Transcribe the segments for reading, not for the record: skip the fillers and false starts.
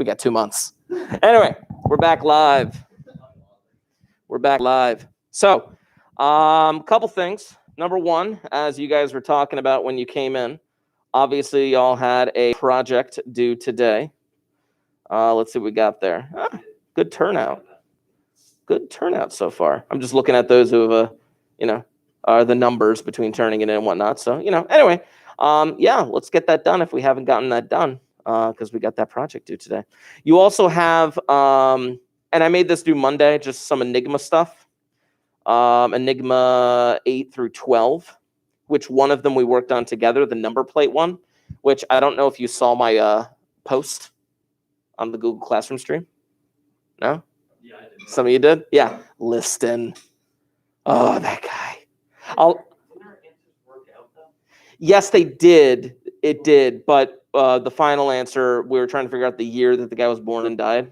We got 2 months. Anyway, we're back live. So, couple things. Number one, as you guys were talking about when you came in, obviously y'all had a project due today. Let's see what we got there. Good turnout. Good turnout so far. I'm just looking at those who have, are the numbers between turning it in and whatnot. So, anyway, let's get that done if we haven't gotten that done, because we got that project due today. You also have, and I made this due Monday, just some Enigma stuff. Enigma 8 through 12, which one of them we worked on together, the number plate one, which I don't know if you saw my post on the Google Classroom stream. No? Yeah, I did. Some of you did? Yeah. Liston. Oh, that guy. Yes, they did. It did. But the final answer, we were trying to figure out the year that the guy was born and died.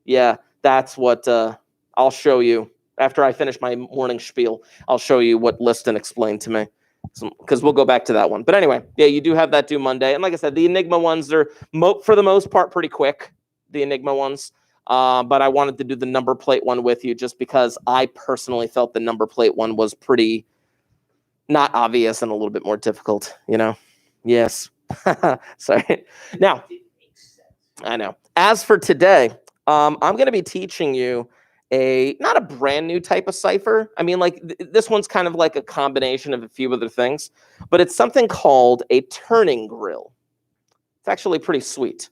Yeah, that's what I'll show you. After I finish my morning spiel, I'll show you what Liston explained to me, because we'll go back to that one. But anyway, yeah, you do have that due Monday. And like I said, the Enigma ones are, for the most part, pretty quick, the Enigma ones. But I wanted to do the number plate one with you just because I personally felt the number plate one was pretty not obvious and a little bit more difficult, Yes. Sorry. Now, I know. As for today, I'm going to be teaching you not a brand new type of cipher. I mean, like this one's kind of like a combination of a few other things, but it's something called a turning grill. It's actually pretty sweet.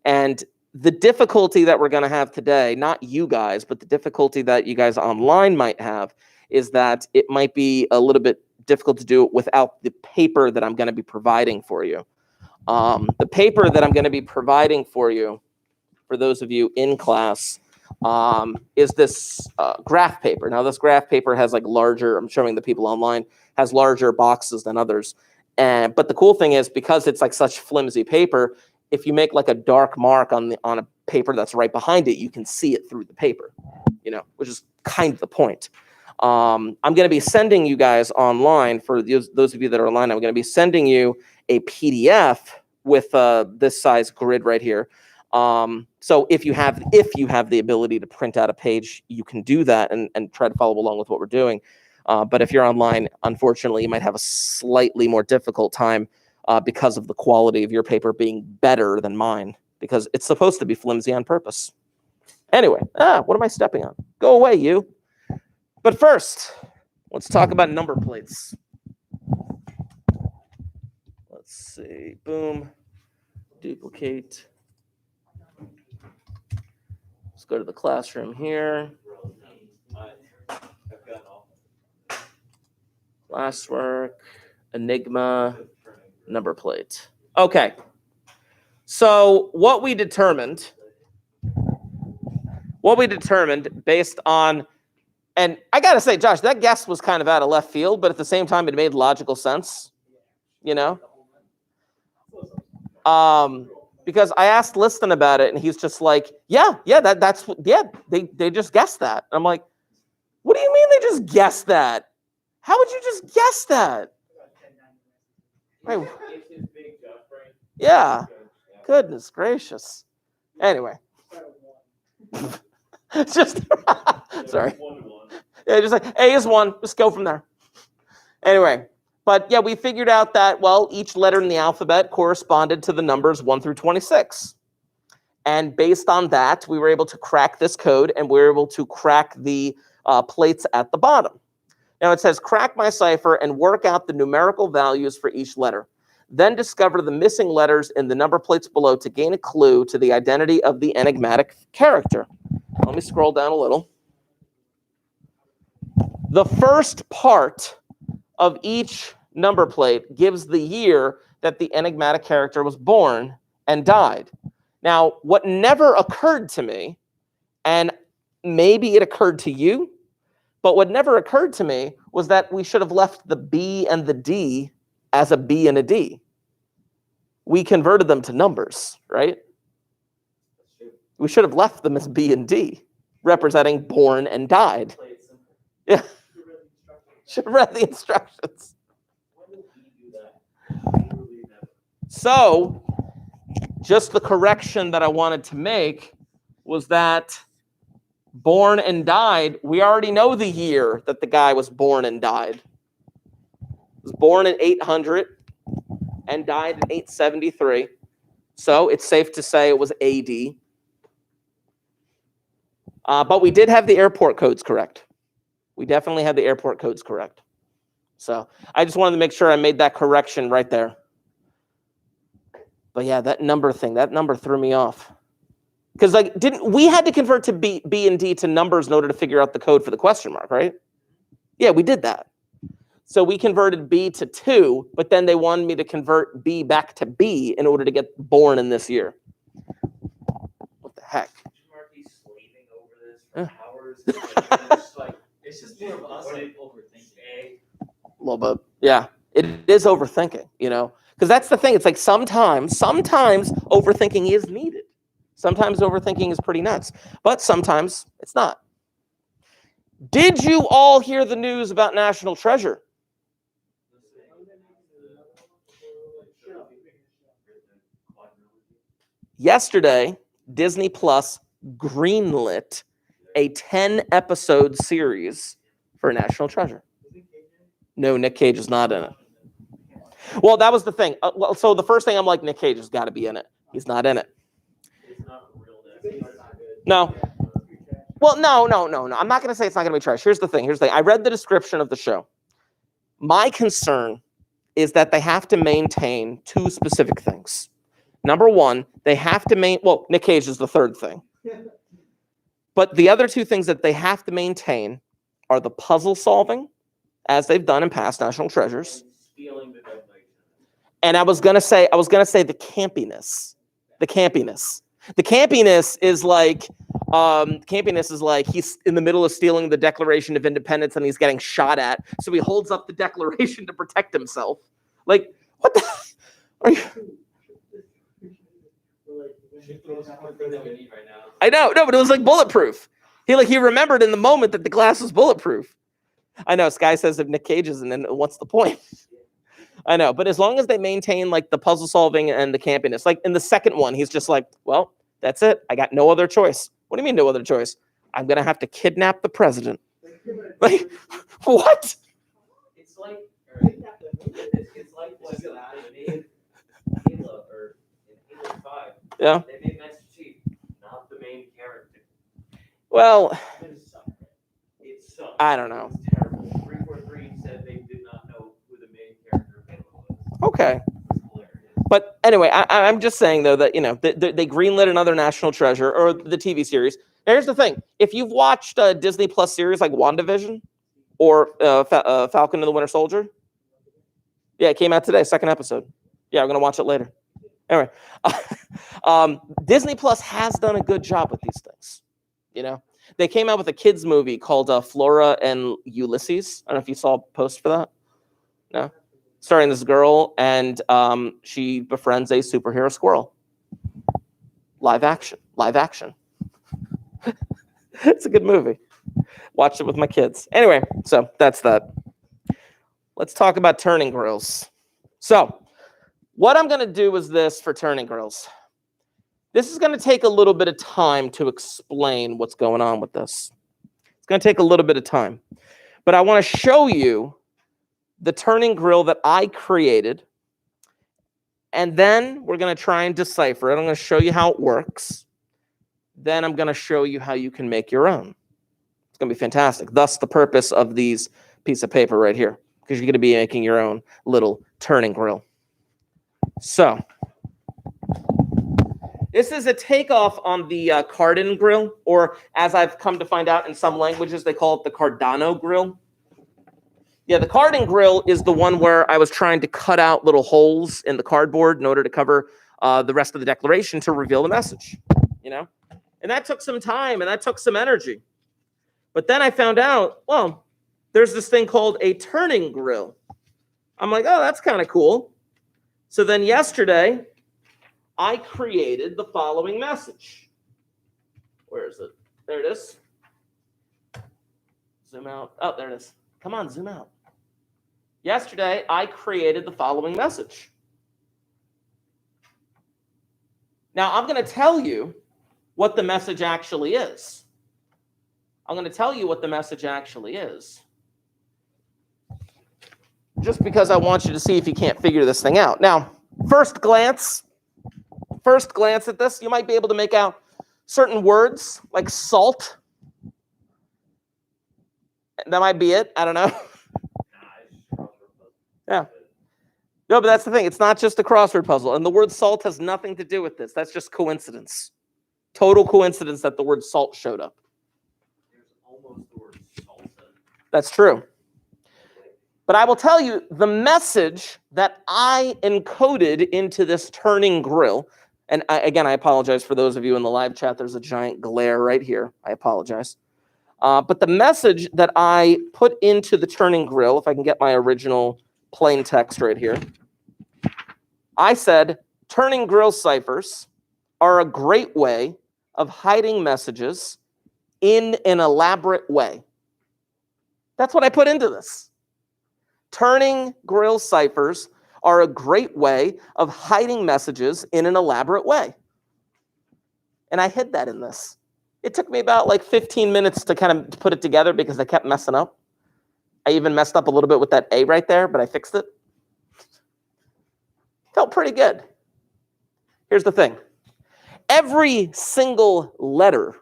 And the difficulty that we're going to have today, not you guys, but the difficulty that you guys online might have is that it might be a little bit difficult to do it without the paper that I'm going to be providing for you. The paper that I'm going to be providing for you, for those of you in class, is this graph paper. Now, this graph paper has like larger, I'm showing the people online, has larger boxes than others. But the cool thing is, because it's like such flimsy paper, if you make like a dark mark on a paper that's right behind it, you can see it through the paper, which is kind of the point. I'm going to be sending you guys online, for those of you that are online, I'm going to be sending you a PDF with this size grid right here. So if you have the ability to print out a page, you can do that and try to follow along with what we're doing. But if you're online, unfortunately, you might have a slightly more difficult time because of the quality of your paper being better than mine, because it's supposed to be flimsy on purpose. Anyway, what am I stepping on? Go away, you. But first, let's talk about number plates. Let's see. Boom. Duplicate. Let's go to the classroom here. Classwork, Enigma, number plate. Okay. So what we determined based on, and I got to say, Josh, that guess was kind of out of left field, but at the same time, it made logical sense, because I asked Liston about it, and he's just like, they just guessed that. I'm like, what do you mean they just guessed that? How would you just guess that? Right. Yeah. Goodness gracious. Anyway. Just sorry. Yeah, just like A is 1. Just go from there. Anyway, but yeah, we figured out that, well, each letter in the alphabet corresponded to the numbers 1 through 26. And based on that, we were able to crack this code, and we were able to crack the plates at the bottom. Now it says, crack my cipher and work out the numerical values for each letter. Then discover the missing letters in the number plates below to gain a clue to the identity of the enigmatic character. Let me scroll down a little. The first part of each number plate gives the year that the enigmatic character was born and died. Now, what never occurred to me, and maybe it occurred to you, but what never occurred to me was that we should have left the B and the D as a B and a D. We converted them to numbers, right? We should have left them as B and D, representing born and died. Yeah. Should have read the instructions. So, Just the correction that I wanted to make was that born and died, we already know the year that the guy was born and died. He was born in 800 and died in 873. So it's safe to say it was AD. But we did have the airport codes correct. We definitely had the airport codes correct. So I just wanted to make sure I made that correction right there. But yeah, that number threw me off. Because we had to convert to B and D to numbers in order to figure out the code for the question mark, right? Yeah, we did that. So we converted B to 2, but then they wanted me to convert B back to B in order to get born in this year. What the heck? Marky's slaving over this for hours. It's just more of us overthinking. A little bit. Yeah, it is overthinking, because that's the thing. It's like sometimes overthinking is needed. Sometimes overthinking is pretty nuts, but sometimes it's not. Did you all hear the news about National Treasure? Yesterday, Disney Plus greenlit a 10-episode series for National Treasure. No, Nick Cage is not in it. Well, that was the thing. So the first thing I'm like, Nick Cage has got to be in it. He's not in it. No. Well, no. I'm not going to say it's not going to be trash. Here's the thing. I read the description of the show. My concern is that they have to maintain 2 specific things. Number one, they have to Nick Cage is the third thing. But the other 2 things that they have to maintain are the puzzle solving, as they've done in past National Treasures. And I was gonna say the campiness. The campiness is like he's in the middle of stealing the Declaration of Independence and he's getting shot at. So he holds up the Declaration to protect himself. Like, what the are you? I know, no, but it was like bulletproof. He remembered in the moment that the glass was bulletproof. I know, Sky says if Nick Cage isn't in it, what's the point? I know, but as long as they maintain like the puzzle solving and the campiness, like in the second one, he's just like, well, that's it. I got no other choice. What do you mean no other choice? I'm going to have to kidnap the president. Like, what? It's like what in Halo or in Halo 5. Yeah. They made Master Chief not the main character. Well, It sucked. I don't know. It was terrible. 343 said they did not know who the main character of Halo was. Okay. It was hilarious. But anyway, I'm just saying, though, that, they greenlit another National Treasure or the TV series. Now, here's the thing. If you've watched a Disney Plus series like WandaVision or Falcon and the Winter Soldier. Yeah, it came out today, 2nd episode. Yeah, we're going to watch it later. Anyway, Disney Plus has done a good job with these things. They came out with a kids movie called Flora and Ulysses. I don't know if you saw a post for that. No? Starring this girl, and she befriends a superhero squirrel. Live action. It's a good movie. Watched it with my kids. Anyway, so that's that. Let's talk about turning grills. So what I'm going to do is this for turning grills. This is going to take a little bit of time to explain what's going on with this. It's going to take a little bit of time. But I want to show you the turning grill that I created. And then we're going to try and decipher it. I'm going to show you how it works. Then I'm going to show you how you can make your own. It's going to be fantastic. Thus, the purpose of these piece of paper right here, because you're going to be making your own little turning grill. So this is a takeoff on the Cardin grill, or as I've come to find out in some languages, they call it the Cardano grill. Yeah, the Cardin grill is the one where I was trying to cut out little holes in the cardboard in order to cover the rest of the Declaration to reveal the message, And that took some time and that took some energy. But then I found out, well, there's this thing called a turning grill. I'm like, oh, that's kind of cool. So then yesterday, I created the following message. Where is it? There it is. Zoom out. Oh, there it is. Come on, zoom out. Yesterday, I created the following message. Now, I'm going to tell you what the message actually is. I'm going to tell you what the message actually is. Just because I want you to see if you can't figure this thing out. Now, first glance at this, you might be able to make out certain words like salt. That might be it. I don't know. Yeah. No, but that's the thing. It's not just a crossword puzzle. And the word salt has nothing to do with this. That's just coincidence. Total coincidence that the word salt showed up. There's almost the word salsa. That's true. But I will tell you, the message that I encoded into this turning grill, and again, I apologize for those of you in the live chat. There's a giant glare right here. I apologize. But the message that I put into the turning grill, if I can get my original plain text right here, I said, turning grill ciphers are a great way of hiding messages in an elaborate way. That's what I put into this. Turning grill ciphers are a great way of hiding messages in an elaborate way. And I hid that in this. It took me about like 15 minutes to kind of put it together because I kept messing up. I even messed up a little bit with that A right there, but I fixed it. Felt pretty good. Here's the thing. Every single letter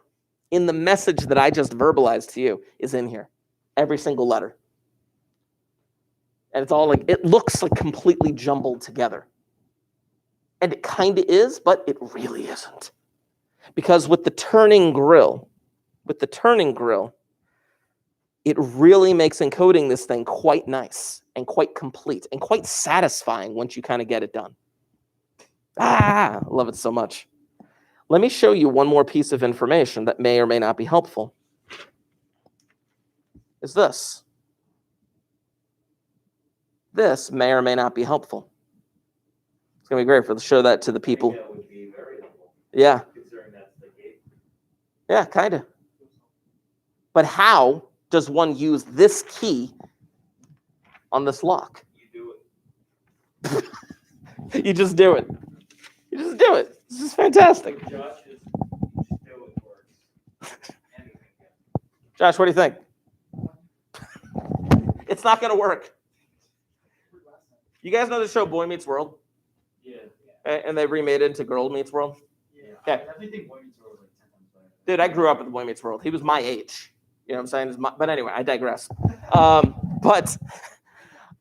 in the message that I just verbalized to you is in here. Every single letter. And it's all like, it looks like completely jumbled together. And it kind of is, but it really isn't. Because with the turning grill, it really makes encoding this thing quite nice and quite complete and quite satisfying once you kind of get it done. I love it so much. Let me show you one more piece of information that may or may not be helpful. Is this. This may or may not be helpful. It's going to be great to show that to the people. That would be very helpful. Yeah. Considering that's the gate. Yeah, kind of. But how does one use this key on this lock? You do it. You just do it. You just do it. This is fantastic. Josh, just do it works. Anything can. Josh, what do you think? It's not going to work. You guys know the show Boy Meets World? Yeah. And they remade it into Girl Meets World? Yeah. Okay. Everything Boy Meets World is like 10 times better. Dude, I grew up with the Boy Meets World. He was my age. You know what I'm saying? But anyway, I digress. But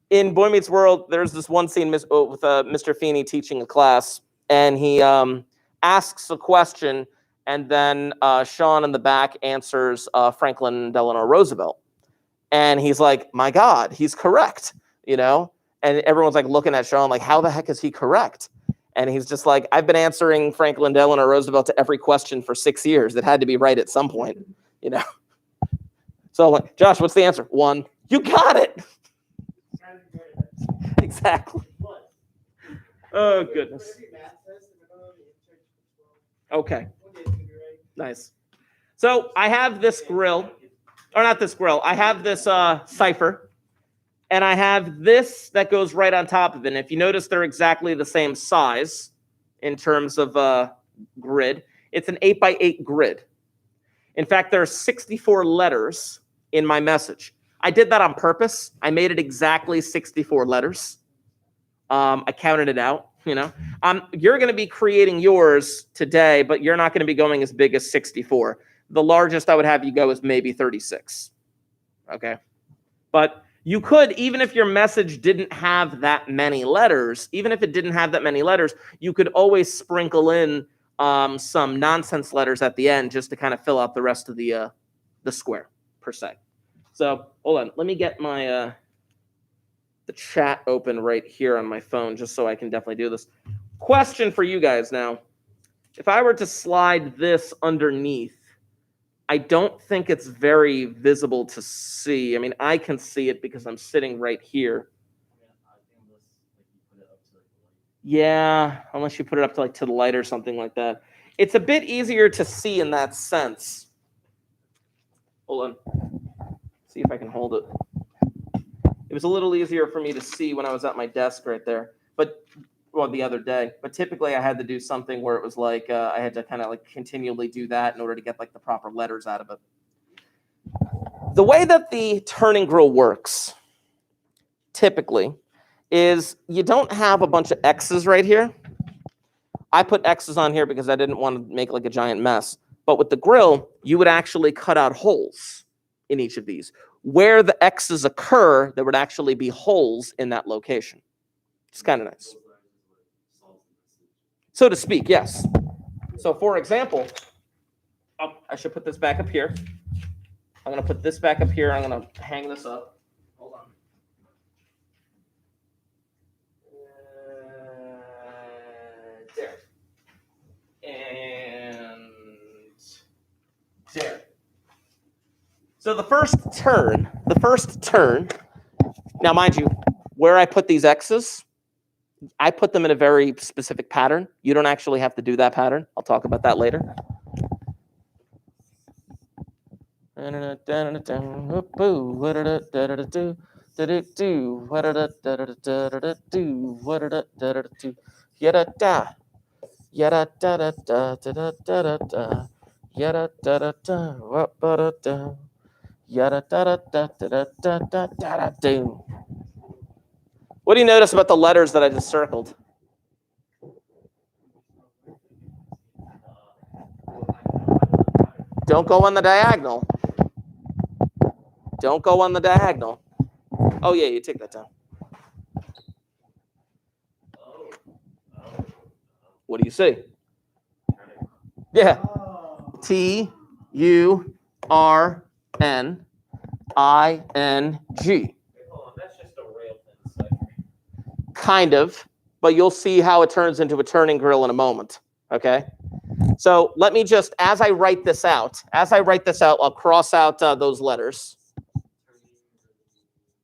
in Boy Meets World, there's this one scene with Mr. Feeney teaching a class, and he asks a question, and then Sean in the back answers Franklin Delano Roosevelt. And he's like, my God, he's correct, you know? And everyone's like looking at Sean like, how the heck is he correct? And he's just like, I've been answering Franklin Delano Roosevelt to every question for 6 years. It had to be right at some point, you know? So like, Josh, what's the answer? 1. You got it. Exactly. Oh, goodness. Okay. Nice. So I have this grill, or not this grill. I have this cipher. And I have this that goes right on top of it. And if you notice, they're exactly the same size in terms of grid. It's an 8x8 grid. In fact, there are 64 letters in my message. I did that on purpose. I made it exactly 64 letters. I counted it out, you know. You're going to be creating yours today, but you're not going to be going as big as 64. The largest I would have you go is maybe 36. Okay. But you could, even if your message didn't have that many letters, you could always sprinkle in some nonsense letters at the end just to kind of fill out the rest of the square, per se. So, hold on. Let me get my the chat open right here on my phone just so I can definitely do this. Question for you guys now. If I were to slide this underneath, I don't think it's very visible to see. I mean, I can see it because I'm sitting right here. Yeah, unless you put it up to the light or something like that. It's a bit easier to see in that sense. Hold on. See if I can hold it. It was a little easier for me to see when I was at my desk right there. But well, the other day. But typically I had to do something where it was like I had to kind of like continually do that in order to get like the proper letters out of it. The way that the turning grill works typically is you don't have a bunch of X's right here. I put X's on here because I didn't want to make like a giant mess. But with the grill, you would actually cut out holes in each of these. Where the X's occur, there would actually be holes in that location. It's kind of nice. So to speak, yes. So for example, I should put this back up here. I'm going to put this back up here. I'm going to hang this up. Hold on. There. And there. So the first turn, now mind you, where I put these X's, I put them in a very specific pattern. You don't actually have to do that pattern. I'll talk about that later. What do you notice about the letters that I just circled? Don't go on the diagonal. Don't go on the diagonal. Oh, yeah, you take that down. What do you see? Yeah. T-U-R-N-I-N-G. That's just a rail thin. Kind of, but you'll see how it turns into a turning grill in a moment. Okay? So let me just, as I write this out, I'll cross out those letters.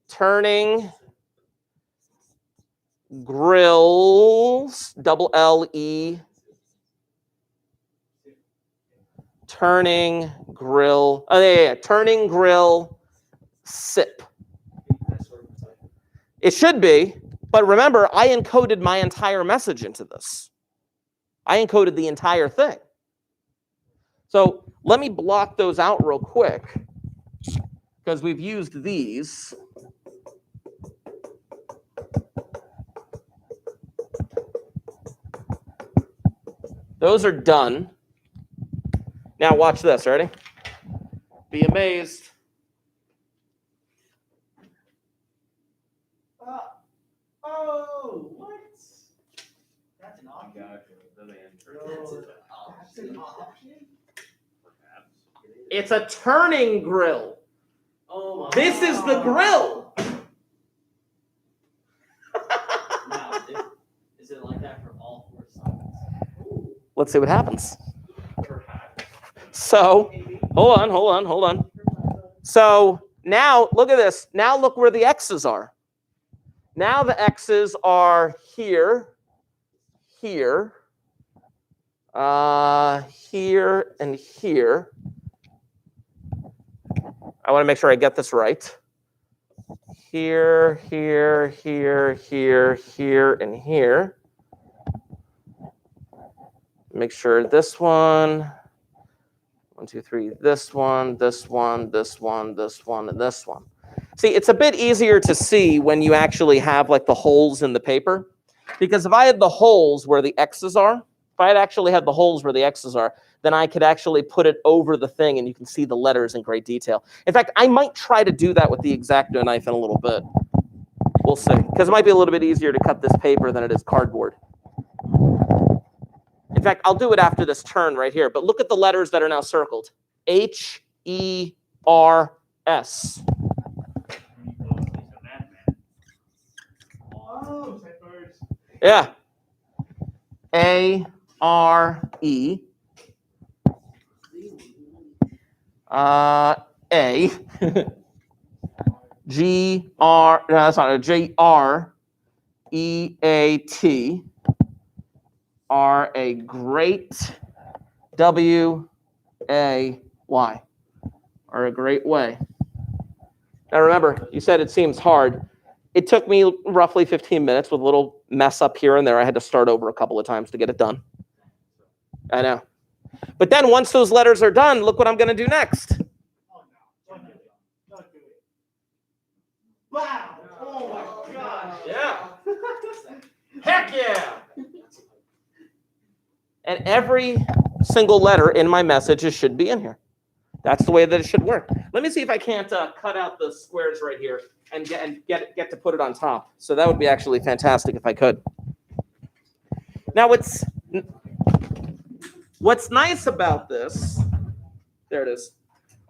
Turning grills, double L-E. Turning grill, turning grill sip. It should be, but remember, I encoded my entire message into this. I encoded the entire thing. So let me block those out real quick because we've used these. Those are done. Now watch this, ready? Be amazed. Oh, what? That's an option. That's an option? It's a turning grill. Oh my This is the grill. Now, is it like that for all four sides? Let's see what happens. So, hold on. So now look at this. Now look where the X's are. Now the X's are here, here, here, and here. I want to make sure I get this right. Here, here, here, here, here, and here. Make sure this one. 1, 2, 3, this one, this one, this one, this one, and this one. See, it's a bit easier to see when you actually have like the holes in the paper. Because if I had the holes where the X's are, if I had actually had the holes where the X's are, then I could actually put it over the thing and you can see the letters in great detail. In fact, I might try to do that with the X-Acto knife in a little bit. We'll see. Because it might be a little bit easier to cut this paper than it is cardboard. In fact, I'll do it after this turn right here. But look at the letters that are now circled. H-E-R-S. Yeah. A-R-E. A. G-R. No, that's not a J-R-E-A-T. Are a great W-A-Y. Are a great way. Now remember, you said it seems hard. It took me roughly 15 minutes with a little mess up here and there. I had to start over a couple of times to get it done. I know. But then once those letters are done, look what I'm going to do next. Oh, no. Don't do it. Don't do it. Wow. Oh, my gosh. Yeah. Heck yeah. And every single letter in my message should be in here. That's the way that it should work. Let me see if I can't cut out the squares right here and get to put it on top. So that would be actually fantastic if I could. Now what's nice about this, there it is.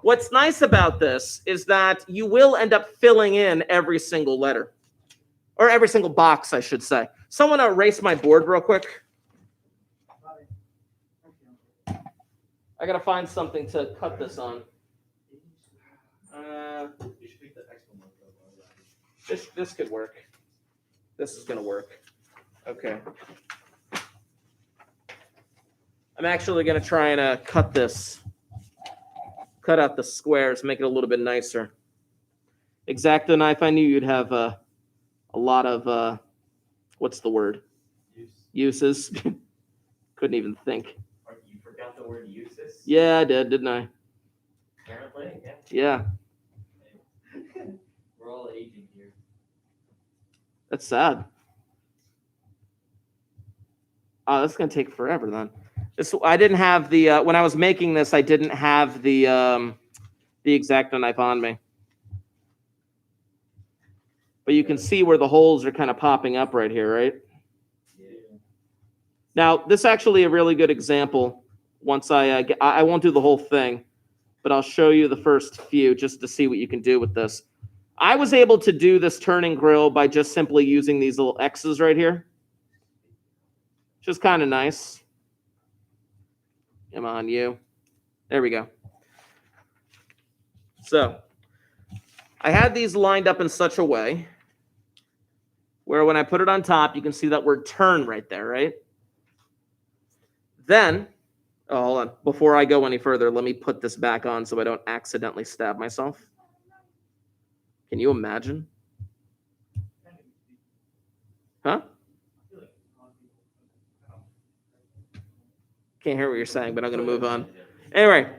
What's nice about this is that you will end up filling in every single letter, or every single box, I should say. Someone erase my board real quick. I gotta find something to cut this on. This could work. This is gonna work. Okay. I'm actually gonna try and cut out the squares, make it a little bit nicer. X-Acto knife. I knew you'd have a lot of what's the word? Uses. Couldn't even think. You forgot the word uses? Yeah, I did, didn't I? Apparently, yeah. Yeah. We're all aging here. That's sad. Oh, that's gonna take forever then. I didn't have the when I was making this, I didn't have the X-Acto knife on me. But you can see where the holes are kind of popping up right here, right? Yeah. Now, this is actually a really good example. Once I won't do the whole thing, but I'll show you the first few just to see what you can do with this. I was able to do this turning grill by just simply using these little X's right here, which is kind of nice. Come on, you. There we go. So I had these lined up in such a way where when I put it on top, you can see that word turn right there, right? Then, oh, hold on. Before I go any further, let me put this back on so I don't accidentally stab myself. Can you imagine? Huh? Can't hear what you're saying, but I'm going to move on. Anyway,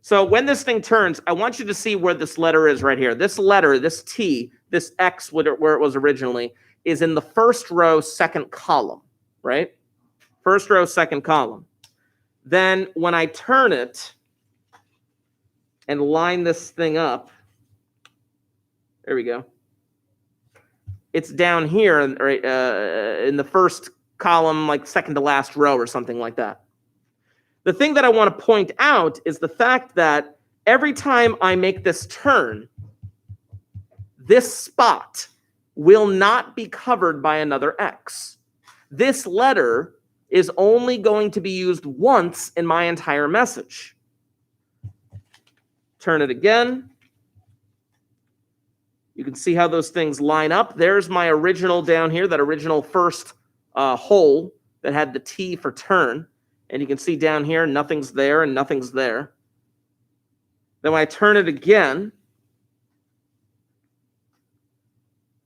so when this thing turns, I want you to see where this letter is right here. This letter, this T, this X, where it was originally, is in the first row, second column, right? First row, second column. Then when I turn it and line this thing up, there we go. It's down here right, in the first column, like second to last row or something like that. The thing that I want to point out is the fact that every time I make this turn, this spot will not be covered by another X. This letter is only going to be used once in my entire message. Turn it again. You can see how those things line up. There's my original down here, that original first hole that had the T for turn. And you can see down here, nothing's there and nothing's there. Then when I turn it again,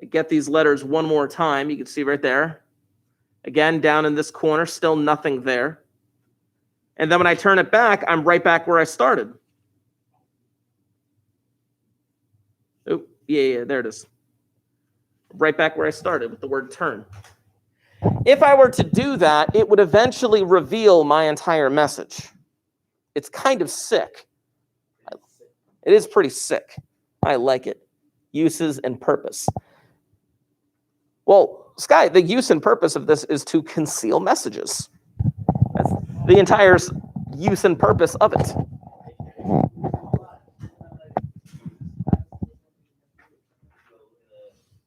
I get these letters one more time. You can see right there. Again, down in this corner, still nothing there. And then when I turn it back, I'm right back where I started. Oh, yeah, there it is. Right back where I started with the word turn. If I were to do that, it would eventually reveal my entire message. It's kind of sick. It is pretty sick. I like it. Uses and purpose. Well, Sky, the use and purpose of this is to conceal messages. That's the entire use and purpose of it.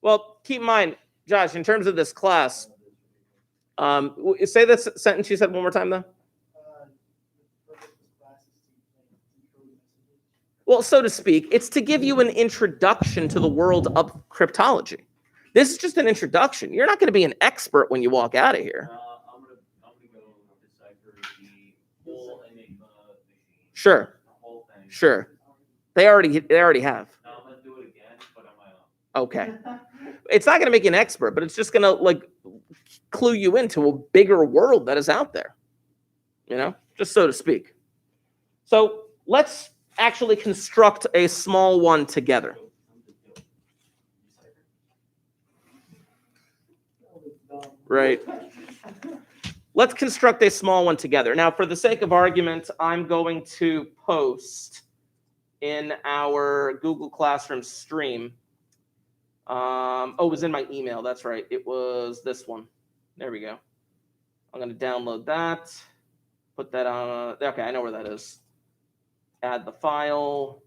Well, keep in mind, Josh, in terms of this class, say this sentence you said one more time, though. Well, so to speak, it's to give you an introduction to the world of cryptology. This is just an introduction. You're not going to be an expert when you walk out of here. I'm gonna go decipher the whole Enigma machine. Sure. The whole thing. Sure. They already have. No, I'm gonna do it again, but on my own. Okay. It's not going to make you an expert, but it's just going to clue you into a bigger world that is out there, just so to speak. So let's actually construct a small one together. Right. Let's construct a small one together. Now, for the sake of argument, I'm going to post in our Google Classroom stream. It was in my email. That's right. It was this one. There we go. I'm going to download that. Put that on. Okay, I know where that is. Add the file.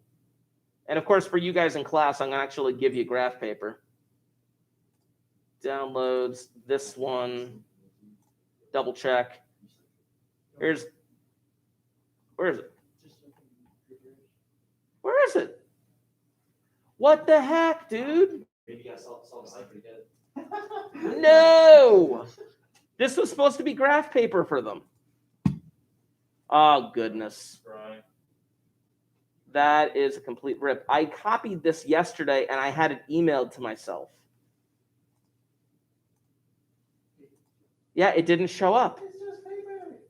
And of course, for you guys in class, I'm going to actually give you graph paper. Downloads this one. Double check. Where is it? Where is it? What the heck, dude? Maybe you guys saw the slide pretty good. No! This was supposed to be graph paper for them. Oh, goodness. Right. That is a complete rip. I copied this yesterday, and I had it emailed to myself. Yeah, it didn't show up.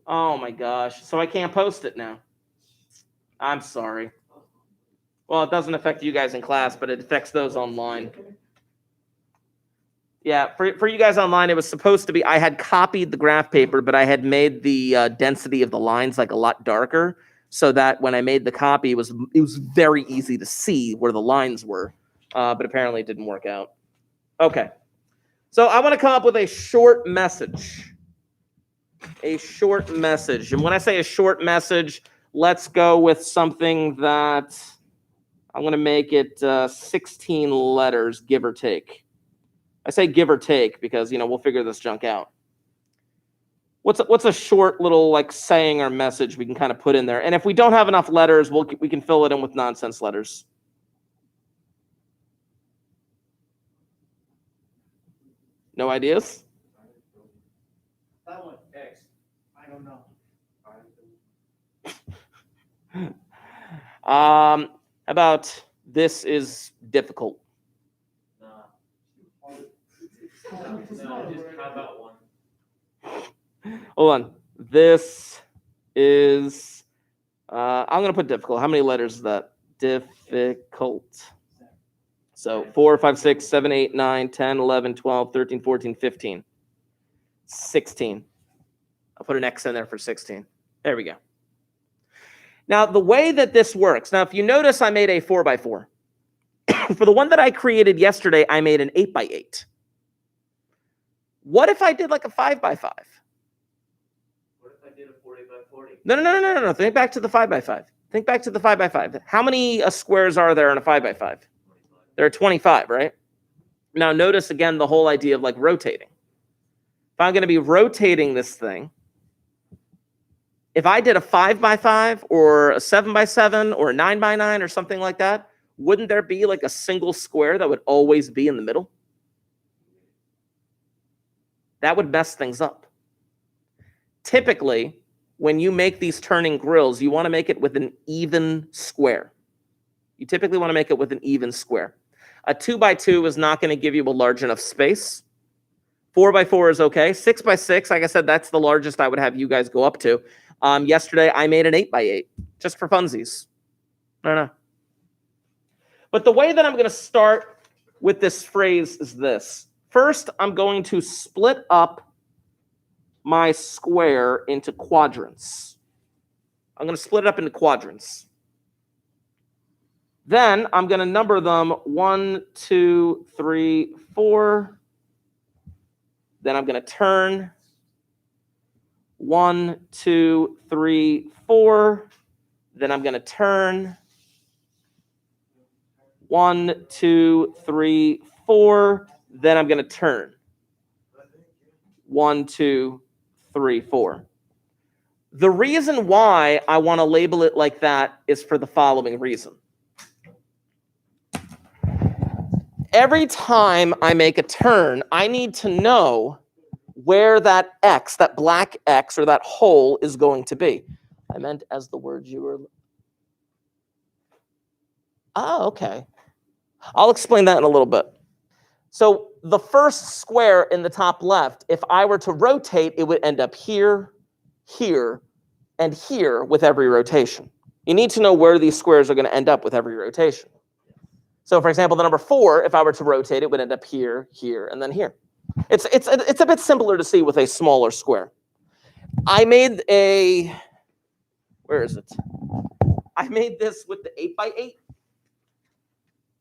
Oh, my gosh. So I can't post it now. I'm sorry. Well, it doesn't affect you guys in class, but it affects those online. Yeah, for you guys online, it was supposed to be, I had copied the graph paper, but I had made the density of the lines like a lot darker so that when I made the copy, it was very easy to see where the lines were, but apparently it didn't work out. Okay, so I want to come up with a short message. A short message. And when I say a short message, let's go with something that I'm going to make it 16 letters, give or take. I say give or take because, we'll figure this junk out. What's a short little like saying or message we can kind of put in there? And if we don't have enough letters, we can fill it in with nonsense letters. No ideas? That one, X. I don't know. About this is difficult. No, just how about one? Hold on. This is, I'm going to put difficult. How many letters is that? Difficult. So 4, 5, 6, 7, 8, 9, 10, 11, 12, 13, 14, 15. 16. I'll put an X in there for 16. There we go. Now, the way that this works, now, if you notice, I made a 4x4. For the one that I created yesterday, I made an 8x8. What if I did like a 5x5? What if I did a 40x40? No. Think back to the 5x5. Think back to the 5x5. How many squares are there in a 5x5? 25. There are 25, right? Now, notice again the whole idea of like rotating. If I'm going to be rotating this thing, if I did a 5x5 or a 7x7 or a 9x9 or something like that, wouldn't there be like a single square that would always be in the middle? That would mess things up. Typically, when you make these turning grills, you want to make it with an even square. You typically want to make it with an even square. A 2x2 is not going to give you a large enough space. 4x4 is okay. 6x6, like I said, that's the largest I would have you guys go up to. Yesterday, I made an 8x8, just for funsies. I don't know. But the way that I'm going to start with this phrase is this. First, I'm going to split up my square into quadrants. I'm going to split it up into quadrants. Then I'm going to number them 1, 2, 3, 4. Then I'm going to turn 1, 2, 3, 4. Then I'm going to turn 1, 2, 3, 4. Then I'm going to turn 1, 2, 3, 4. The reason why I want to label it like that is for the following reason. Every time I make a turn, I need to know where that X, that black X or that hole is going to be. I meant as the word you were. Oh, okay. I'll explain that in a little bit. So the first square in the top left, if I were to rotate, it would end up here, here, and here with every rotation. You need to know where these squares are going to end up with every rotation. So for example, the number 4, if I were to rotate, it would end up here, here, and then here. It's a bit simpler to see with a smaller square. I made a, where is it? I made this with the 8x8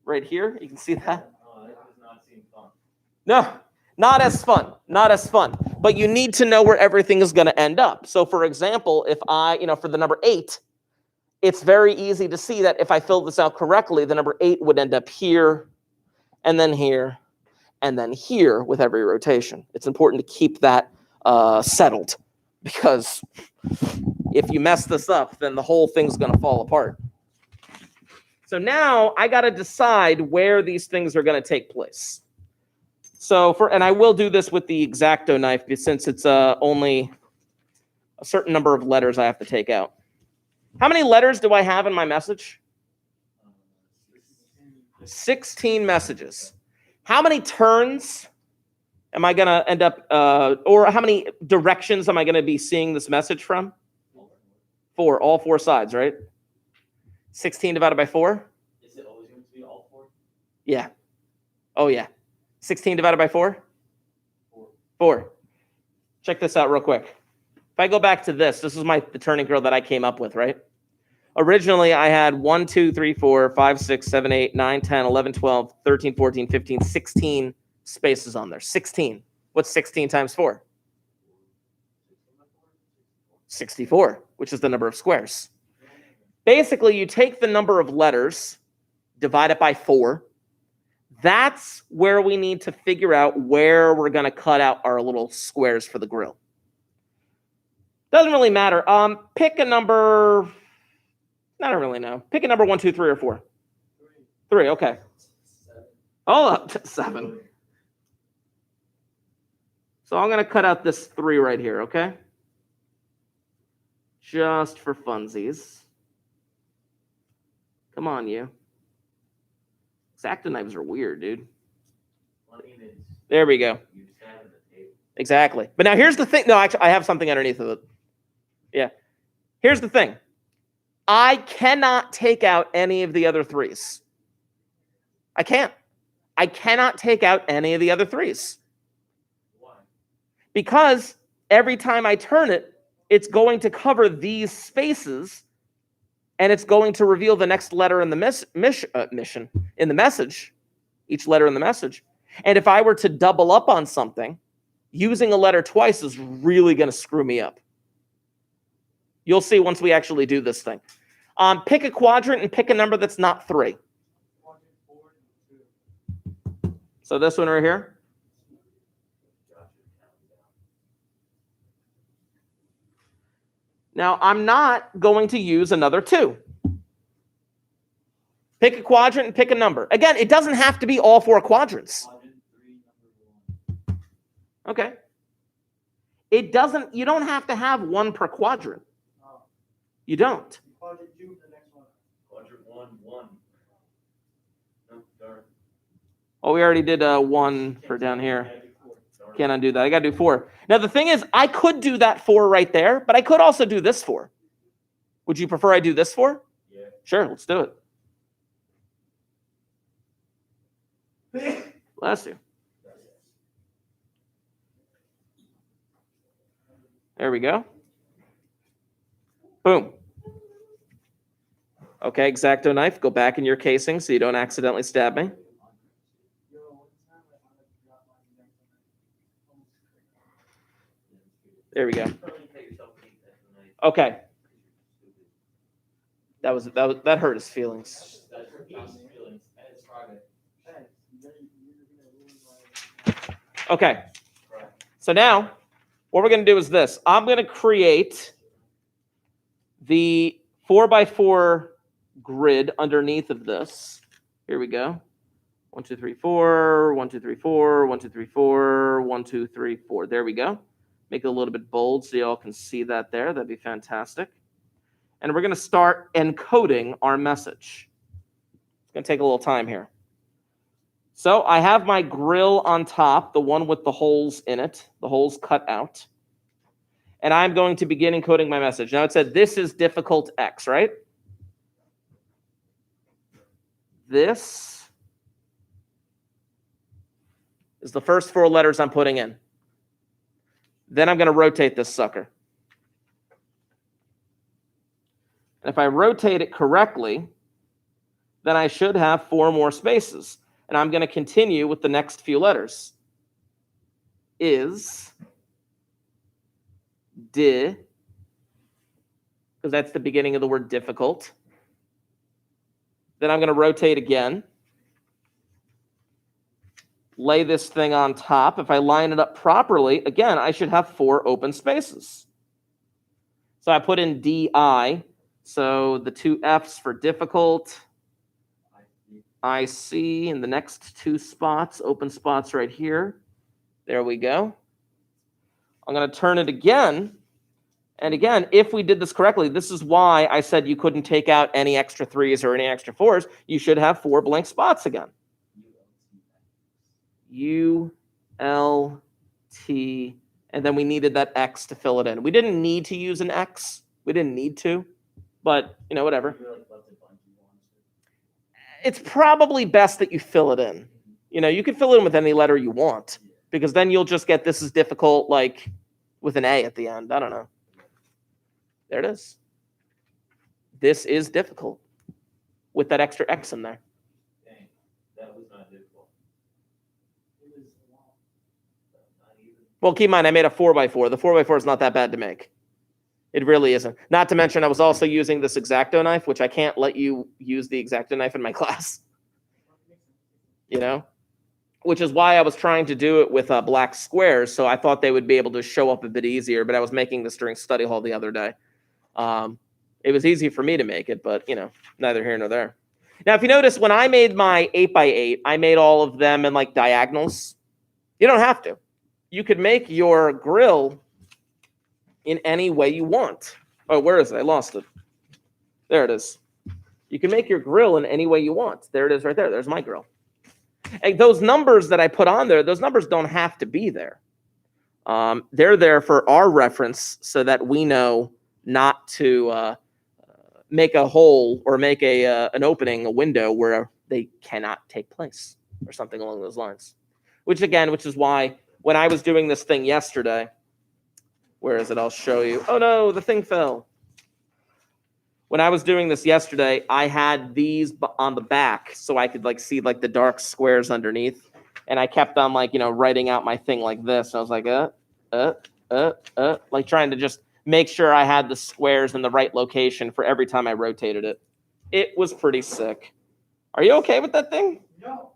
right here. You can see that. Oh, that does not seem fun. No, not as fun, not as fun. But you need to know where everything is going to end up. So for example, if I, for the number 8, it's very easy to see that if I fill this out correctly, the number 8 would end up here, and then here, and then here with every rotation. It's important to keep that settled, because if you mess this up, then the whole thing's going to fall apart. So now I got to decide where these things are going to take place. So and I will do this with the X-Acto knife, since it's only a certain number of letters I have to take out. How many letters do I have in my message? 16 messages. How many turns am I going to end up, or how many directions am I going to be seeing this message from? 4, all 4 sides, right? 16 divided by 4? Is it always going to be all 4? Yeah. Oh, yeah. 16 divided by 4? 4. Check this out real quick. If I go back to this is the turning curl that I came up with, right? Originally, I had 1, 2, 3, 4, 5, 6, 7, 8, 9, 10, 11, 12, 13, 14, 15, 16 spaces on there. 16. What's 16 times 4? 64, which is the number of squares. Basically, you take the number of letters, divide it by 4. That's where we need to figure out where we're going to cut out our little squares for the grill. Doesn't really matter. Pick a number. I don't really know. Pick a number 1, 2, 3, or 4. 3. Okay. All up to 7. So I'm going to cut out this 3 right here. Okay. Just for funsies. Come on, you. X-Acto knives are weird, dude. There we go. Exactly. But now here's the thing. No, actually, I have something underneath of it. Yeah. Here's the thing. I cannot take out any of the other 3s. I can't. I cannot take out any of the other 3s. Why? Because every time I turn it, it's going to cover these spaces, and it's going to reveal the next letter in the in the message, each letter in the message. And if I were to double up on something, using a letter twice is really going to screw me up. You'll see once we actually do this thing. Pick a quadrant and pick a number that's not 3. So this one right here. Now, I'm not going to use another 2. Pick a quadrant and pick a number. Again, it doesn't have to be all 4 quadrants. Okay. It doesn't, you don't have to have 1 per quadrant. You don't. Quadrant 2, the next one. Quadrant 1, 1. No, darn. Oh, we already did 1 for down here. Can't undo that. I got to do 4. Now, the thing is, I could do that 4 right there, but I could also do this 4. Would you prefer I do this 4? Yeah. Sure, let's do it. Bless you. There we go. Boom. Okay, X-Acto knife, go back in your casing so you don't accidentally stab me. There we go. Okay. That hurt his feelings. Okay. So now, what we're going to do is this. I'm going to create the 4x4 grid underneath of this. Here we go. 1, 2, 3, 4. 1, 2, 3, 4. 1, 2, 3, 4. 1, 2, 3, 4. There we go. Make it a little bit bold so you all can see that there. That'd be fantastic. And we're going to start encoding our message. It's going to take a little time here. So I have my grill on top, the one with the holes in it, the holes cut out. And I'm going to begin encoding my message. Now it said, this is difficult X, right? This is the first 4 letters I'm putting in. Then I'm going to rotate this sucker. And if I rotate it correctly, then I should have 4 more spaces. And I'm going to continue with the next few letters. Is, di, because that's the beginning of the word difficult. Then I'm going to rotate again. Lay this thing on top. If I line it up properly, again, I should have 4 open spaces. So I put in DI. So the 2 F's for difficult. IC in the next 2 spots, open spots right here. There we go. I'm going to turn it again. And again, if we did this correctly, this is why I said you couldn't take out any extra 3s or any extra 4s. You should have 4 blank spots again. U, L, T, and then we needed that X to fill it in. We didn't need to use an X. We didn't need to, but whatever. It's probably best that you fill it in. You can fill it in with any letter you want, because then you'll just get this is difficult, like with an A at the end. I don't know. There it is. This is difficult with that extra X in there. Dang, that was not difficult. It was not even. Well, keep in mind, I made a 4x4. The 4x4 is not that bad to make. It really isn't. Not to mention, I was also using this X-Acto knife, which I can't let you use the X-Acto knife in my class. Which is why I was trying to do it with black squares, so I thought they would be able to show up a bit easier, but I was making this during study hall the other day. It was easy for me to make it, but, neither here nor there. Now, if you notice, when I made my 8x8, I made all of them in, like, diagonals. You don't have to. You could make your grill in any way you want. Oh, where is it? I lost it. There it is. You can make your grill in any way you want. There it is right there. There's my grill. And those numbers that I put on there, those numbers don't have to be there. They're there for our reference so that we know not to make a hole or make an opening, a window where they cannot take place or something along those lines. Which is why when I was doing this thing yesterday, where is it? I'll show you. Oh no, the thing fell. When I was doing this yesterday, I had these on the back so I could see the dark squares underneath. And I kept on writing out my thing like this. I was like, like trying to just make sure I had the squares in the right location for every time I rotated it. It was pretty sick. Are you okay with that thing? No.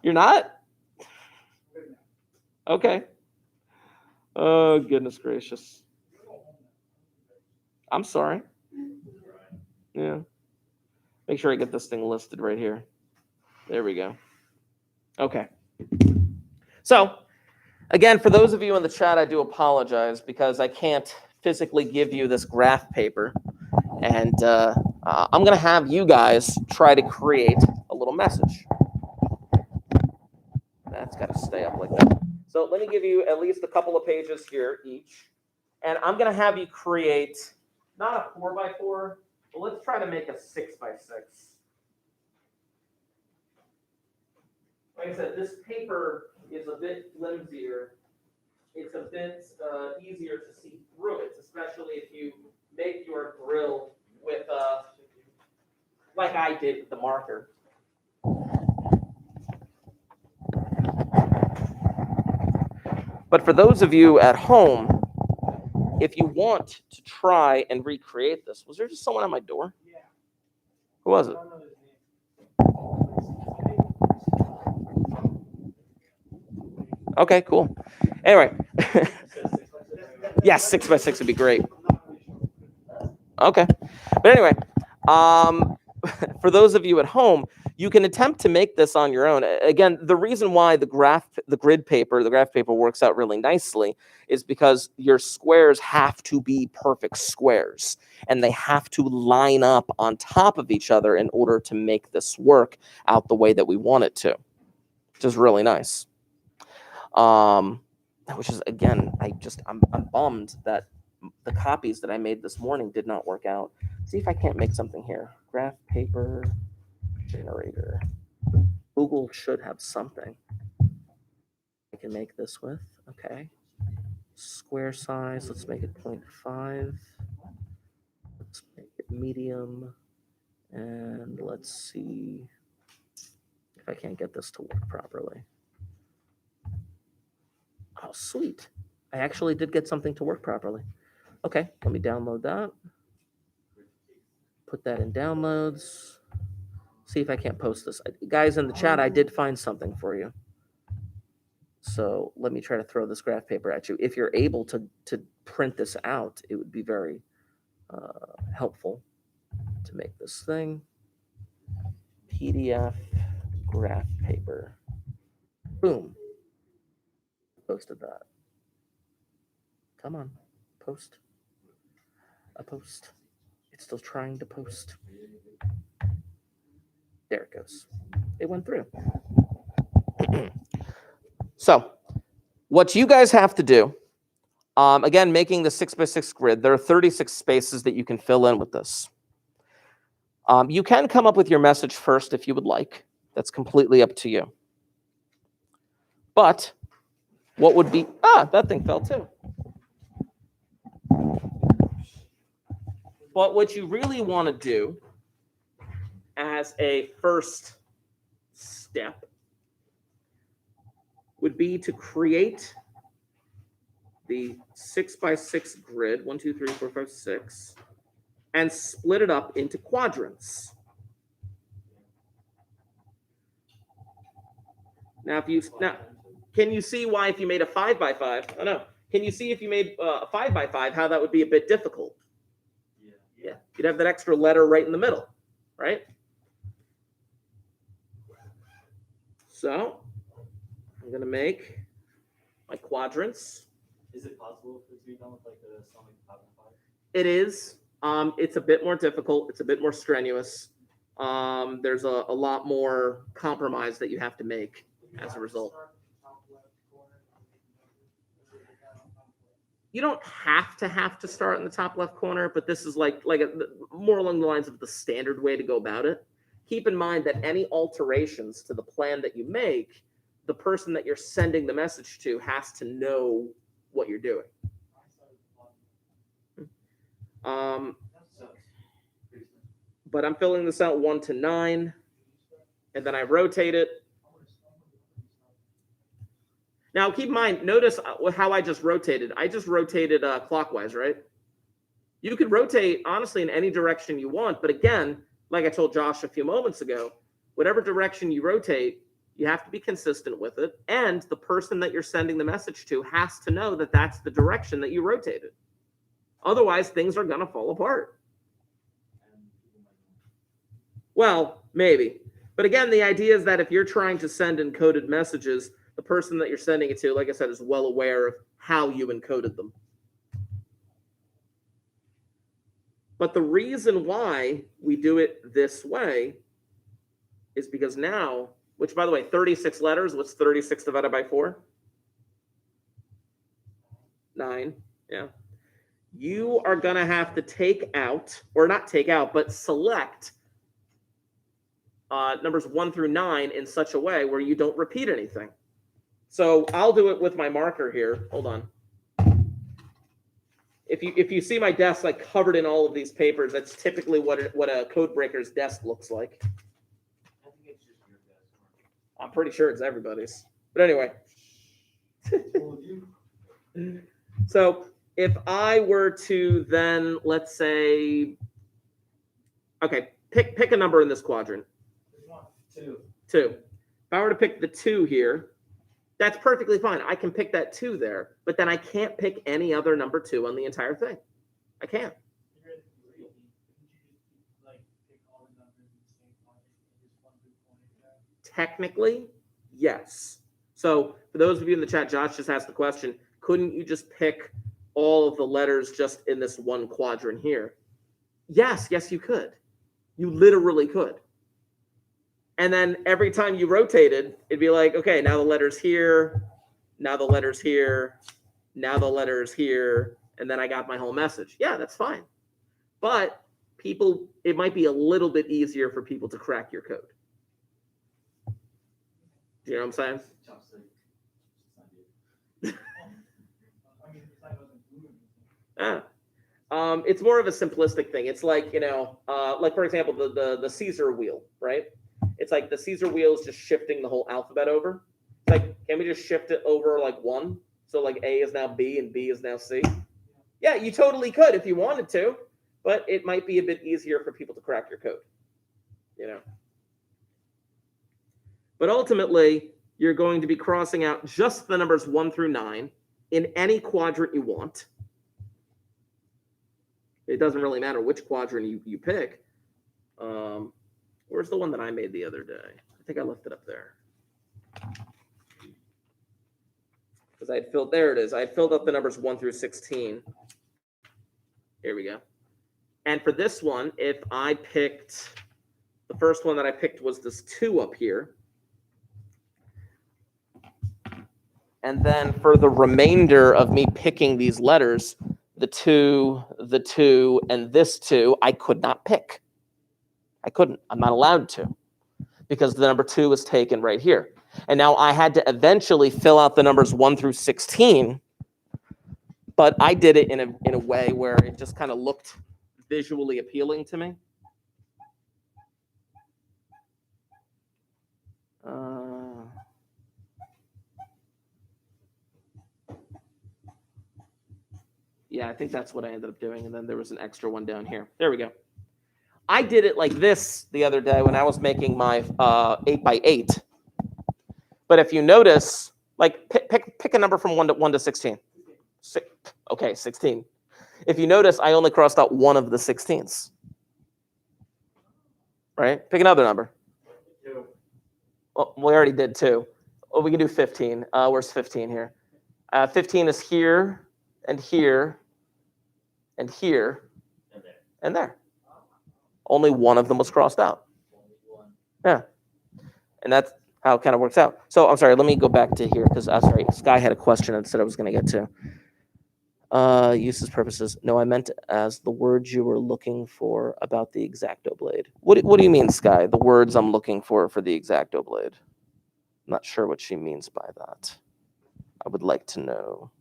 You're not? Okay. Oh, goodness gracious. I'm sorry. Yeah. Make sure I get this thing listed right here. There we go. Okay. So, again, for those of you in the chat, I do apologize because I can't physically give you this graph paper. And I'm going to have you guys try to create a little message. That's got to stay up like that. So let me give you at least a couple of pages here each. And I'm going to have you create, not a 4x4, but let's try to make a 6x6. Like I said, this paper is a bit flimsier. It's a bit easier to see through it, especially if you make your grill with, like I did with the marker. But for those of you at home, if you want to try and recreate this, was there just someone at my door? Yeah. Who was it? Okay, cool. Anyway, yes, 6x6 would be great. Okay, but anyway, for those of you at home, You can attempt to make this on your own. Again, the reason why the graph paper works out really nicely is because your squares have to be perfect squares, and they have to line up on top of each other in order to make this work out the way that we want it to, which is really nice. Which is, again, I'm bummed that the copies that I made this morning did not work out. See if I can't make something here. Graph paper generator. Google should have something I can make this with. Okay. Square size, let's make it 0.5. Let's make it medium. And let's see if I can't get this to work properly. Oh, sweet. I actually did get something to work properly. Okay, let me download that. Put that in downloads. See if I can't post this. Guys in the chat, I did find something for you. So let me try to throw this graph paper at you. If you're able to print this out, it would be very helpful to make this thing. PDF graph paper. Boom. Posted that. Come on, post. A post. It's still trying to post. There it goes. It went through. So what you guys have to do, again, making the 6x6 grid, there are 36 spaces that you can fill in with this. You can come up with your message first if you would like. That's completely up to you. But what would be, that thing fell too. But what you really want to do as a first step would be to create the 6x6 grid, 1, 2, 3, 4, 5, 6, and split it up into quadrants. Now, can you see why if you made a 5x5? Oh no. Can you see if you made a 5x5 how that would be a bit difficult? Yeah. You'd have that extra letter right in the middle, right? So I'm going to make my quadrants. Is it possible for it to be done with like a Sonic 5x5? It is. It's a bit more difficult. It's a bit more strenuous. There's a lot more compromise that you have to make as a result. You don't have to start in the top left corner, but this is like more along the lines of the standard way to go about it. Keep in mind that any alterations to the plan that you make, the person that you're sending the message to has to know what you're doing. But I'm filling this out 1 to 9, and then I rotate it. Now, keep in mind, notice how I just rotated. I just rotated clockwise, right? You could rotate, honestly, in any direction you want. But again, like I told Josh a few moments ago, whatever direction you rotate, you have to be consistent with it. And the person that you're sending the message to has to know that that's the direction that you rotated. Otherwise, things are going to fall apart. Well, maybe. But again, the idea is that if you're trying to send encoded messages, the person that you're sending it to, like I said, is well aware of how you encoded them. But the reason why we do it this way is because now, which by the way, 36 letters, what's 36 divided by 4? 9, yeah. You are going to have to take out, or not take out, but select numbers 1 through 9 in such a way where you don't repeat anything. So I'll do it with my marker here. Hold on. If you see my desk like covered in all of these papers, that's typically what a code breaker's desk looks like. I think it's just your desk. I'm pretty sure it's everybody's. But anyway. So if I were to then, let's say, okay, pick a number in this quadrant. 2. 2. If I were to pick the 2 here, that's perfectly fine. I can pick that 2 there, but then I can't pick any other number 2 on the entire thing. I can't. technically, yes. So for those of you in the chat, Josh just asked the question, couldn't you just pick all of the letters just in this one quadrant here? Yes, you could. You literally could. And then every time you rotated, it'd be like, okay, now the letter's here, now the letter's here, now the letter's here, and then I got my whole message. Yeah, that's fine. But people, it might be a little bit easier for people to crack your code. Do you know what I'm saying? It's more of a simplistic thing. It's like, like for example, the Caesar wheel, right? It's like the Caesar wheel is just shifting the whole alphabet over. It's like, can we just shift it over like one? So like A is now B and B is now C. Yeah, you totally could if you wanted to, but it might be a bit easier for people to crack your code, But ultimately, you're going to be crossing out just the numbers 1 through 9 in any quadrant you want. It doesn't really matter which quadrant you pick. Where's the one that I made the other day? I think I left it up there. Because there it is. I had filled up the numbers 1 through 16. Here we go. And for this one, if I picked, the first one that I picked was this 2 up here. And then for the remainder of me picking these letters, the 2, and this 2, I could not pick. I couldn't. I'm not allowed to, because the number 2 was taken right here. And now I had to eventually fill out the numbers 1 through 16, but I did it in a way where it just kind of looked visually appealing to me. Yeah, I think that's what I ended up doing. And then there was an extra one down here. There we go. I did it like this the other day when I was making my 8x8. But if you notice, like pick a number from 1 to 16. Okay, 16. If you notice, I only crossed out one of the 16ths. Right? Pick another number. 2. Well, we already did 2. Well, we can do 15. Where's 15 here? 15 is here, and here, and here, and there. Only one of them was crossed out. Yeah. And that's how it kind of works out. So I'm sorry, let me go back to here because sorry, Sky had a question and said I was going to get to. Uses, purposes. No, I meant as the words you were looking for about the X-Acto blade. What do you mean, Sky? The words I'm looking for the X-Acto blade. I'm not sure what she means by that. I would like to know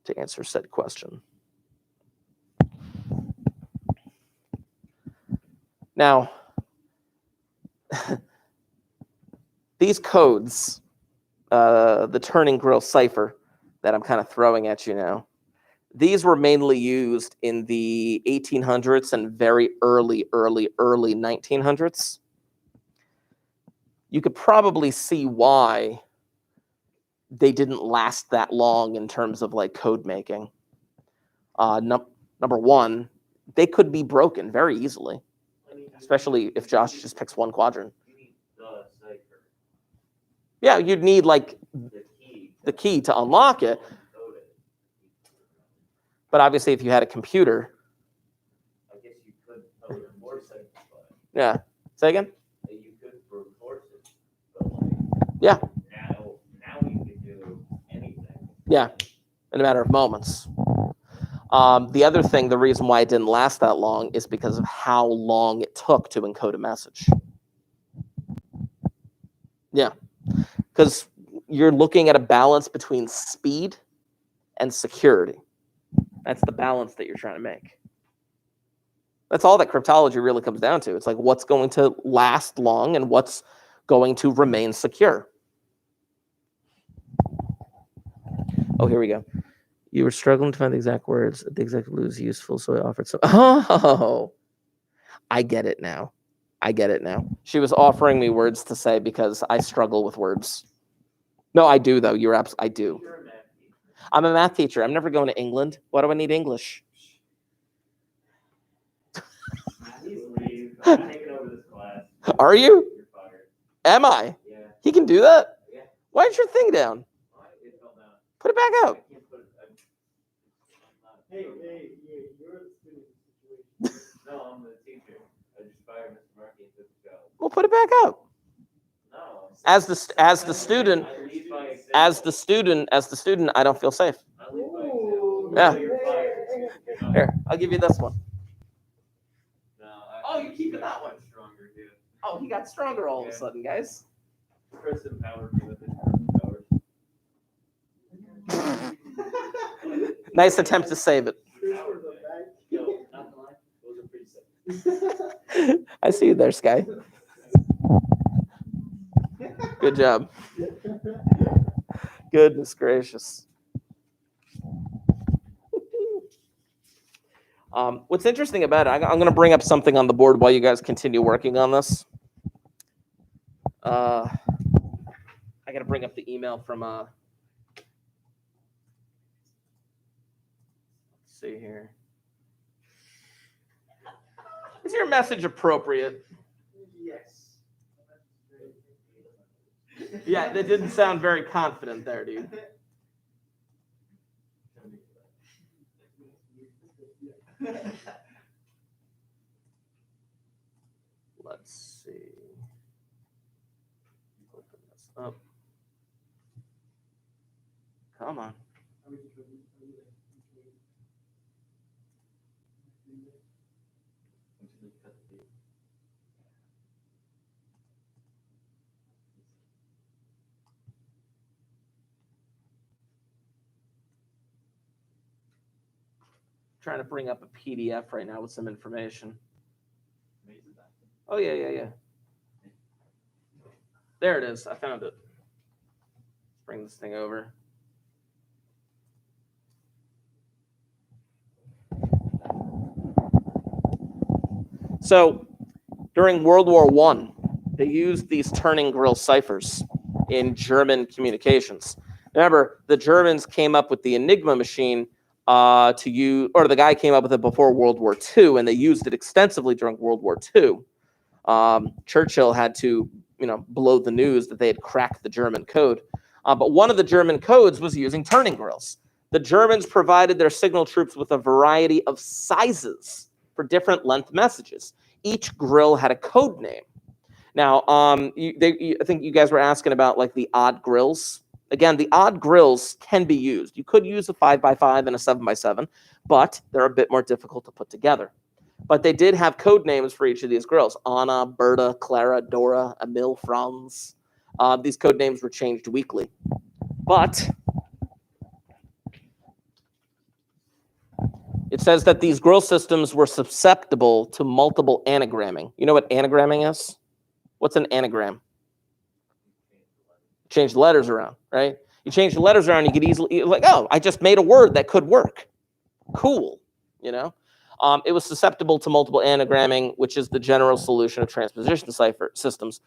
to answer said question. Now, these codes, the Turning Grill cipher that I'm kind of throwing at you now, these were mainly used in the 1800s and very early 1900s. You could probably see why they didn't last that long in terms of like code making. Number one, they could be broken very easily, especially if Josh just picks one quadrant. Yeah, you'd need like the key to unlock it. But obviously, if you had a computer, I guess you could force it. Yeah. Say again? You could force it. But like, yeah. Now you can do anything. Yeah, in a matter of moments. The other thing, the reason why it didn't last that long is because of how long it took to encode a message. Yeah, because you're looking at a balance between speed and security. That's the balance that you're trying to make. That's all that cryptology really comes down to. It's like what's going to last long and what's going to remain secure. Oh, here we go. You were struggling to find the exact words. The exact blue is useful, so I offered some. Oh, I get it now. She was offering me words to say because I struggle with words. No, I do, though. I do. I'm a math teacher. I'm never going to England. Why do I need English? Please leave. I'm taking over this class. Are you? You're fired. Am I? Yeah. He can do that? Yeah. Why is your thing down? It fell down. Put it back I up. can't put it. I'm not. Hey, you're the student situation. No, I'm the teacher. I just fired Mr. Markey and took the job. Well, put it back up. No. As the student, I lead by example. as the student, I don't feel safe. I lead by example. Yeah. So you're fired. Here, I'll give you this one. No, Oh, you keep it that one. Stronger, dude. Oh, he got stronger all of a sudden, guys. Chris empowered me with his powers. Nice attempt to save it. Yo, not gonna lie, those are pretty sick. I see you there, Sky. Good job. Goodness gracious. What's interesting about it, I'm going to bring up something on the board while you guys continue working on this. I got to bring up the email from, let's see here. Is your message appropriate? Yes. Yeah, that didn't sound very confident there, dude. Let's see. Open this up. Come on. Trying to bring up a PDF right now with some information. Oh, yeah. There it is. I found it. Let's bring this thing over. So during World War I, they used these turning grill ciphers in German communications. Remember, the Germans came up with the Enigma machine to use, or the guy came up with it before World War II, and they used it extensively during World War II. Churchill had to, blow the news that they had cracked the German code. But one of the German codes was using turning grills. The Germans provided their signal troops with a variety of sizes for different length messages. Each grill had a code name. Now, I think you guys were asking about like the odd grills. Again, the odd grills can be used. You could use a 5x5 and a 7x7, but they're a bit more difficult to put together. But they did have code names for each of these grills. Anna, Berta, Clara, Dora, Emil, Franz. These code names were changed weekly. But it says that these grill systems were susceptible to multiple anagramming. You know what anagramming is? What's an anagram? Change the letters around, right? You change the letters around, you could easily, like, oh, I just made a word that could work. Cool, It was susceptible to multiple anagramming, which is the general solution of transposition cipher systems,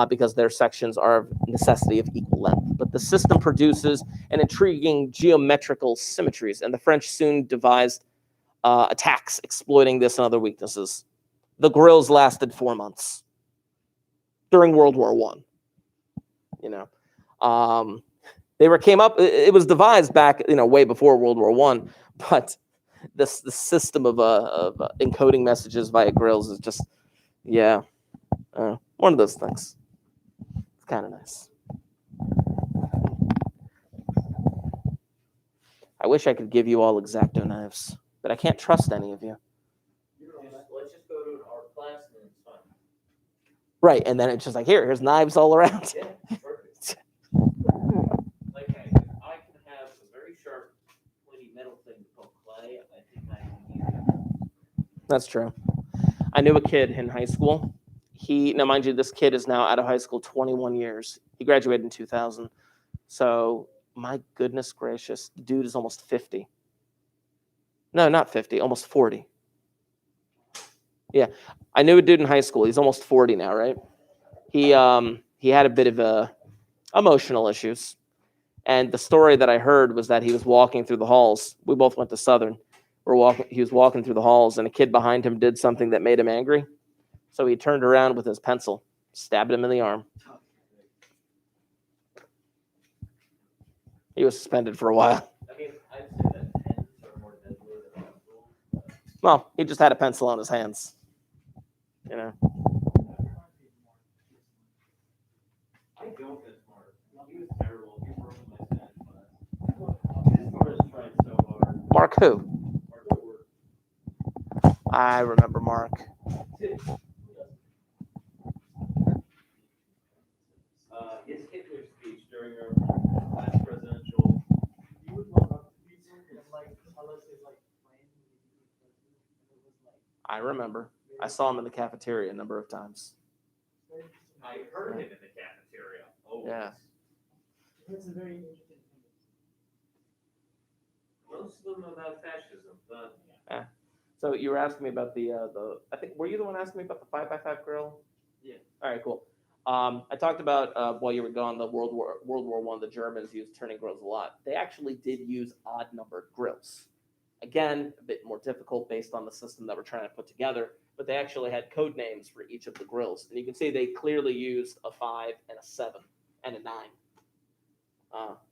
because their sections are of necessity of equal length. But the system produces an intriguing geometrical symmetries, and the French soon devised attacks exploiting this and other weaknesses. The grills lasted 4 months during World War I. It was devised back, way before World War I, but the system of encoding messages via grills is just, one of those things. It's kind of nice. I wish I could give you all X-Acto knives, but I can't trust any of you. Let's just go to an art class and it's fun. Right, and then it's just like, here's knives all around. Yeah, perfect. Like I can have a very sharp, pointy metal thing to poke clay. I think I can use it. That's true. I knew a kid in high school. Now mind you, this kid is now out of high school 21 years. He graduated in 2000. So my goodness gracious, the dude is almost 50. No, not 50, almost 40. Yeah, I knew a dude in high school. He's almost 40 now, right? He had a bit of emotional issues. And the story that I heard was that he was walking through the halls. We both went to Southern. He was walking through the halls, and a kid behind him did something that made him angry. So he turned around with his pencil, stabbed him in the arm. He was suspended for a while. I mean, I'd say that pens are more deadly than pencils. Well, he just had a pencil on his hands. You know. I don't miss Mark. He was terrible. He broke my Spanish class. His Mark tried so hard. Mark who? Mark Ford. I remember Mark. His Hitler speech during our last presidential. You would walk up to people and like tell us his like plan when he became president, and it was like I remember. I saw him in the cafeteria a number of times. I heard him in the cafeteria. Always. Yeah. That's a very interesting thing. Most of them about fascism, but So you were asking me about the I think were you the one asking me about the 5x5 grill? Yeah. All right, cool. I talked about while you were gone the World War I. The Germans used turning grills a lot. They actually did use odd numbered grills. Again, a bit more difficult based on the system that we're trying to put together. But they actually had code names for each of the grills, and you can see they clearly used a 5 and a 7 and a 9.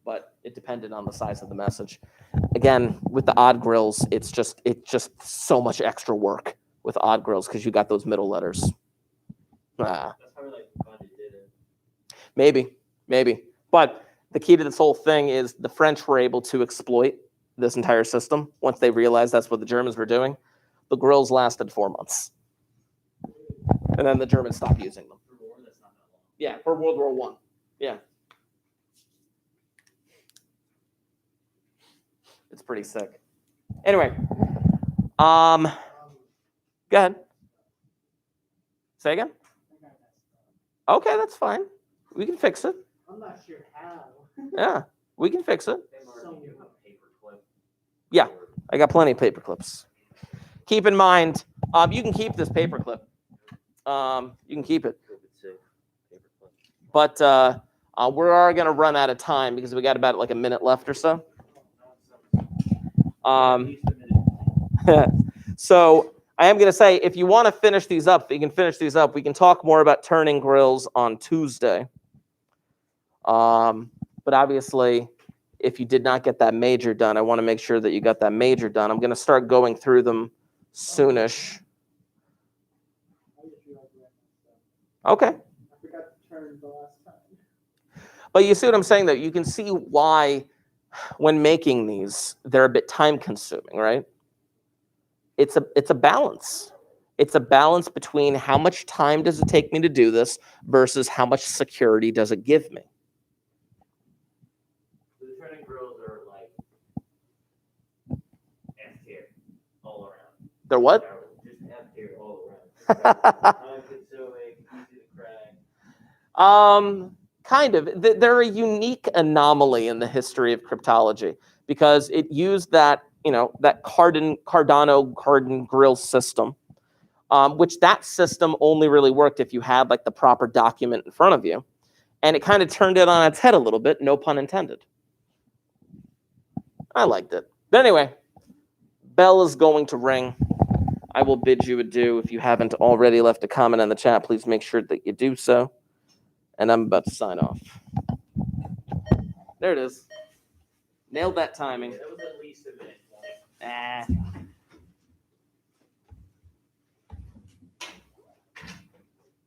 But it depended on the size of the message. Again, with the odd grills, it's just so much extra work with odd grills because you got those middle letters. that's probably like fun he did it. Maybe. But the key to this whole thing is the French were able to exploit this entire system once they realized that's what the Germans were doing. The grills lasted 4 months, and then the Germans stopped using them. For war, that's not that long. Yeah, for World War I. Yeah. It's pretty sick. Anyway, go ahead. Say again? Okay, that's fine. We can fix it. I'm not sure how. Yeah, we can fix it. Hey, Mark, Some- you have a paper clip. Yeah. I got plenty of paper clips. Keep in mind, you can keep this paper clip. You can keep it. But we're going to run out of time because we got about like a minute left or so. At least a minute. So I am going to say, if you want to finish these up, you can finish these up. We can talk more about turning grills on Tuesday. But obviously, if you did not get that major done, I want to make sure that you got that major done. I'm going to start going through them soonish. I just realized I messed up. Okay. I forgot to turn the last time. But you see what I'm saying, though? You can see why, when making these, they're a bit time consuming, right? It's a balance. It's a balance between how much time does it take me to do this versus how much security does it give me. The turning grills are like F tier all around. They're what? Just F tier all around. Time consuming, easy to crack. Kind of. They're a unique anomaly in the history of cryptology because it used that, that Cardano grill system, which that system only really worked if you had like the proper document in front of you. And it kind of turned it on its head a little bit, no pun intended. I liked it. But anyway, bell is going to ring. I will bid you adieu. If you haven't already left a comment in the chat, please make sure that you do so. And I'm about to sign off. There it is. Nailed that timing. That was at least a minute. Ah.